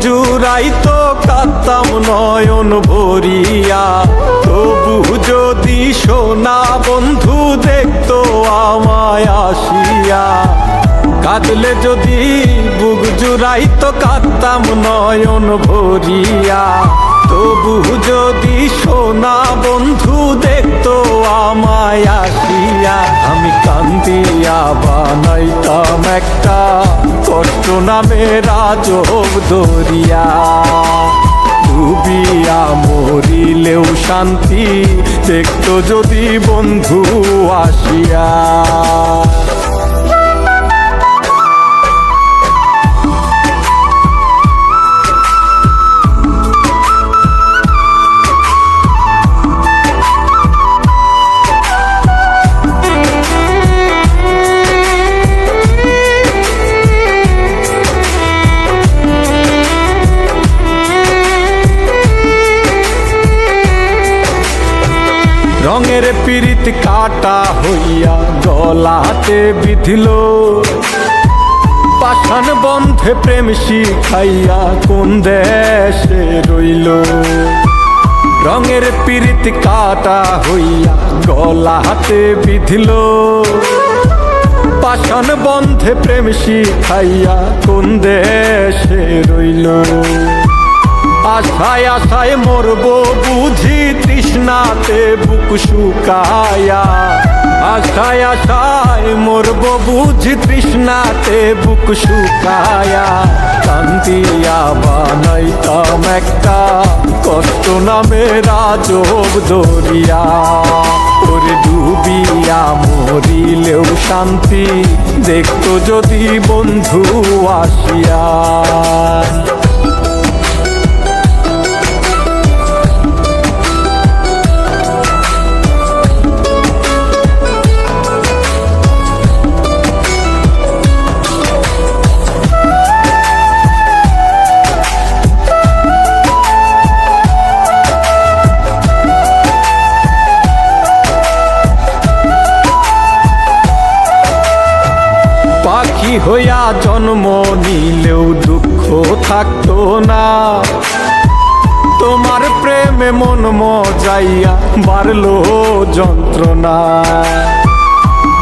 জুড়াইতো কাঁদতাম নয়ন ভরিয়া, তবু যদি সোনা বন্ধু দেখতো আমায় আসিয়া। কাঁদলে যদি বুক জুড়াইতো কাঁদতাম নয়ন ভরিয়া, তবু যদি সোনা বন্ধু দেখতো আমায় আসিয়া। আমি কান্দিয়া বানাইতাম একটা কষ্ট নামের আজব দরিয়া, ডুবিয়া মরিলেও শান্তি দেখতো যদি বন্ধু আসিয়া। রঙের পীড়িত কাটা হইয়া গলাতে বিধিল, পাষাণ বন্ধে প্রেম শিখাইয়া কোন দেশে রইল। রঙের পীড়িত কাটা হইয়া গলাতে বিধিল, পাষাণ বন্ধে প্রেম শিখাইয়া কোন দেশে রইল। আশায় আশায় মরবো বুঝি তৃষ্ণাতে বুক শুকায়া, আশায় আশায় মরবো বুঝি তৃষ্ণাতে বুক শুকায়া। কান্দিয়া বানাইতাম একটা কষ্ট নামের আজব দরিয়া, ওরে ডুবিয়া মরিলেও শান্তি দেখতো যদি বন্ধু আসিয়া। পাখি হইয়া জন্ম নিলেও দুঃখ থাকতো না, তোমার প্রেমে মন মজাইয়া বাড়লো যন্ত্রণা।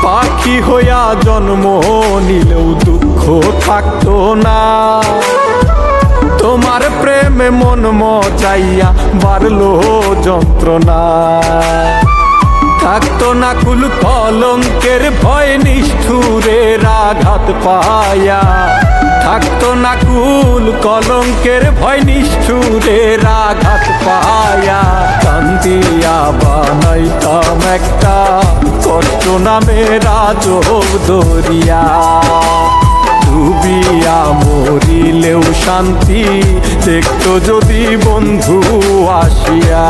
পাখি হইয়া জন্ম নিলেও দুঃখ থাকতো না, তোমার প্রেমে মন মজাইয়া বাড়লো যন্ত্রণা। থাকতো না কুল কলঙ্কের ভয় নিষ্ঠুরের আঘাত পায়া, থাকতো না কুল কলঙ্কের ভয় নিষ্ঠুরের আঘাত পায়া। কান্দিয়া বানাইতাম একটা কষ্ট নামের আজব দরিয়া, ডুবিয়া মরিলেও শান্তি দেখতো যদি বন্ধু আসিয়া।